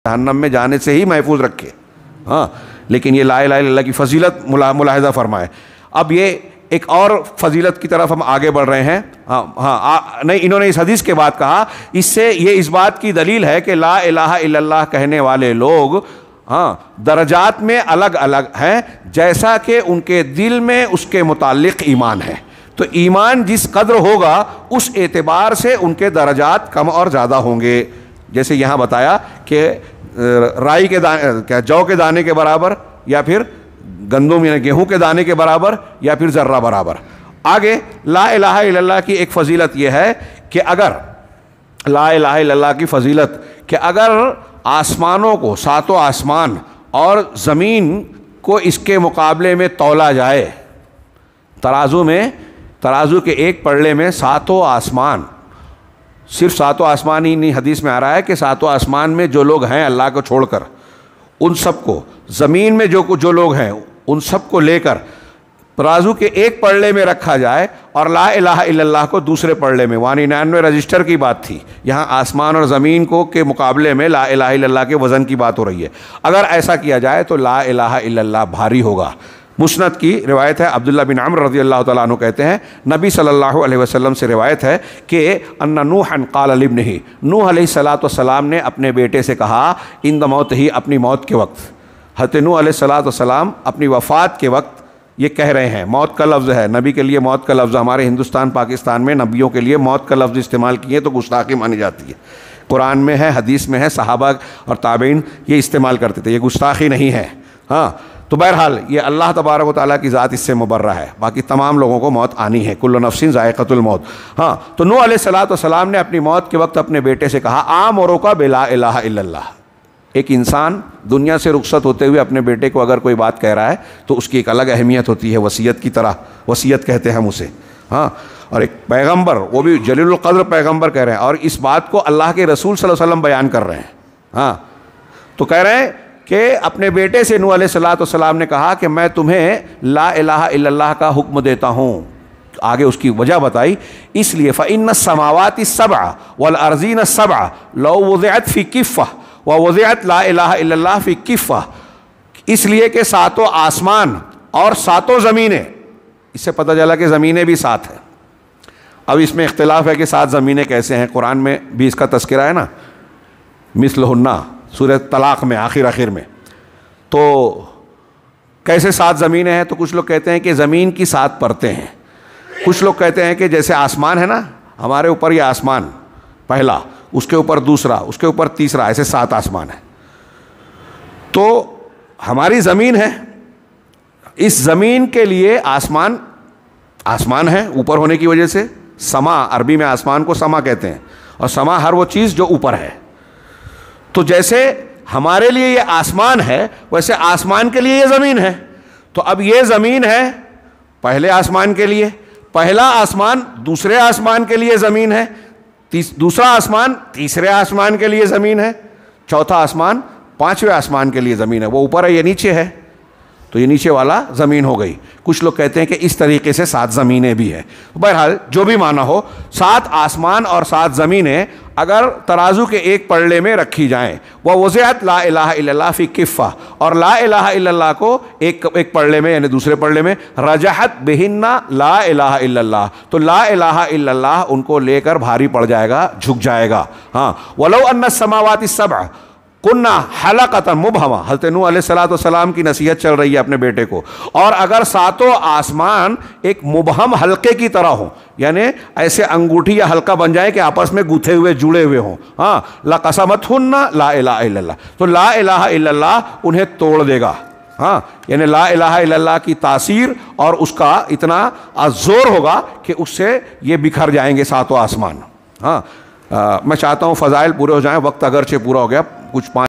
جہنم میں جانے سے ہی محفوظ رکھے. ہاں لیکن یہ لا الہ الا اللہ کی فضیلت ملاحظہ فرمائے. اب یہ ایک اور فضیلت کی طرف ہم آگے بڑھ رہے ہیں. نہیں، انہوں نے اس حدیث کے بعد کہا اس سے یہ اس بات کی دلیل ہے کہ لا الہ الا اللہ کہنے والے لوگ درجات میں الگ الگ ہیں، جیسا کہ ان کے دل میں اس کے متعلق ایمان ہے. تو ایمان جس قدر ہوگا اس اعتبار سے ان کے درجات کم اور زیادہ ہوں گے. جیسے یہاں بتایا کہ رائی کے دانے، جو کے دانے کے برابر، یا پھر گندم یا گیہوں کے دانے کے برابر، یا پھر ذرہ برابر. آگے لا الہ الا اللہ کی ایک فضیلت یہ ہے کہ اگر لا الہ الا اللہ کی فضیلت کہ اگر آسمانوں کو، ساتوں آسمان اور زمین کو اس کے مقابلے میں تولا جائے، ترازو کے ایک پلڑے میں ساتوں آسمان، صرف ساتوں آسمان ہی نہیں، حدیث میں آ رہا ہے کہ ساتوں آسمان میں جو لوگ ہیں اللہ کو چھوڑ کر، ان سب کو، زمین میں جو لوگ ہیں ان سب کو لے کر ترازو کے ایک پلڑے میں رکھا جائے اور لا الہ الا اللہ کو دوسرے پلڑے میں. 199 رجسٹر کی بات تھی، یہاں آسمان اور زمین کو کے مقابلے میں لا الہ الا اللہ کے وزن کی بات ہو رہی ہے. اگر ایسا کیا جائے تو لا الہ الا اللہ بھاری ہوگا. مسند کی روایت ہے، عبداللہ بن عمر رضی اللہ تعالیٰ عنہ کہتے ہیں نبی صلی اللہ علیہ وسلم سے روایت ہے کہ ان نوحا قال لابنہ، نوح علیہ السلام نے اپنے بیٹے سے کہا عند موتہ، اپنی موت کے وقت. حضرت نوح علیہ السلام اپنی وفات کے وقت یہ کہہ رہے ہیں. موت کا لفظ ہے، نبی کے لیے موت کا لفظ، ہمارے ہندوستان پاکستان میں نبیوں کے لیے موت کا لفظ استعمال کیے تو گستاخی مانی جاتی ہے. قرآن میں ہے، حدیث میں ہے، صحابہ اور تابعین یہ استعمال کرتے تھے، یہ گستاخی نہیں ہے. تو بہرحال یہ اللہ تبارک و تعالیٰ کی ذات اس سے مبرہ ہے، باقی تمام لوگوں کو موت آنی ہے، کل نفس ذائقۃ الموت. تو نوح علیہ السلام نے اپنی موت کے وقت اپنے بیٹے سے کہا آمرک بلا الہ الا اللہ. ایک انسان دنیا سے رخصت ہوتے ہوئے اپنے بیٹے کو اگر کوئی بات کہہ رہا ہے تو اس کی ایک الگ اہمیت ہوتی ہے، وصیت کی طرح، وصیت کہتے ہیں ہم اسے. اور ایک پیغمبر، وہ بھی جلیل القدر پیغمبر کہہ رہے ہیں، اور اس بات کو اللہ کے رسول صلی اللہ علیہ وسلم بیان کر رہے ہیں. تو کہہ رہے ہیں کہ اپنے بیٹے سے نوح علیہ السلام نے کہا کہ میں تمہیں لا الہ الا اللہ کا حکم دیتا ہوں. آگے اس کی وجہ بتائی، اس لیے فإن السماوات السبع والأرضین السبع لو وضعت فی کفہ ووضعت لا الہ الا اللہ فی کفہ. اس لیے کہ ساتوں آسمان اور ساتوں زمینیں، اس سے پتہ چلا کہ زمینیں بھی سات ہیں. اب اس میں اختلاف ہے کہ سات زمینیں کیسے ہیں، قرآن میں بھی اس کا تذکرہ ہے نا، مثلہن سورہ طلاق میں آخر میں. تو کیسے سات زمینیں ہیں؟ تو کچھ لوگ کہتے ہیں کہ زمین کی سات پرتیں ہیں. کچھ لوگ کہتے ہیں کہ جیسے آسمان ہے نا، ہمارے اوپر یہ آسمان پہلا، اس کے اوپر دوسرا، اس کے اوپر تیسرا، ایسے سات آسمان ہیں. تو ہماری زمین ہے، اس زمین کے لیے آسمان ہے اوپر ہونے کی وجہ سے. سما، عربی میں آسمان کو سما کہتے ہیں، اور سما ہر وہ چیز جو اوپر ہے. تو جیسے ہمارے لیے یہ آسمان ہے ویسے آسمان کے لیے یہ زمین ہے. تو اب یہ زمین ہے پہلے آسمان کے لیے، پہلا آسمان دوسرے آسمان کے لیے زمین ہے، دوسرا آسمان تیسرے آسمان کے لیے زمین ہے، چوتھا آسمان پانچویں آسمان کے لیے زمین ہے. وہ اوپر ہے، یہ نیچے ہے، تو یہ نیچے والا زمین ہو گئی. کچھ لوگ کہتے ہیں کہ اس طریقے سے سات زمینیں بھی ہیں. بہرحال جو بھی معنی ہو، سات آسمان اور سات زمینیں اگر ترازو کے ایک پلڑے میں رکھی جائیں، ووضعت لا الہ الا اللہ فی کفہ، اور لا الہ الا اللہ کو ایک پلڑے میں یعنی دوسرے پلڑے میں، رجحت بہن لا الہ الا اللہ، تو لا الہ الا اللہ ان کو لے کر بھاری پڑ جائے گا، جھک جائے گا. ولو ان السماوات السبع کنہ حلقۃ مبہمہ، حضرت نوح علیہ السلام کی نصیحت چل رہی ہے اپنے بیٹے کو. اور اگر ساتوں آسمان ایک مبہم حلقے کی طرح ہوں، یعنی ایسے انگوٹھی یا حلقہ بن جائے کہ آپس میں گتھے ہوئے جڑے ہوئے ہوں، لقسمتہن لا الہ الا اللہ، تو لا الہ الا اللہ انہیں توڑ دے گا. یعنی لا الہ الا اللہ کی تاثیر اور اس کا اتنا زور ہوگا کہ اس سے یہ بکھر جائیں گے ساتوں آسمان. میں چاہتا ہوں فضائل پورے ہو جائیں، وقت اگرچہ پورا ہو گیا، کچھ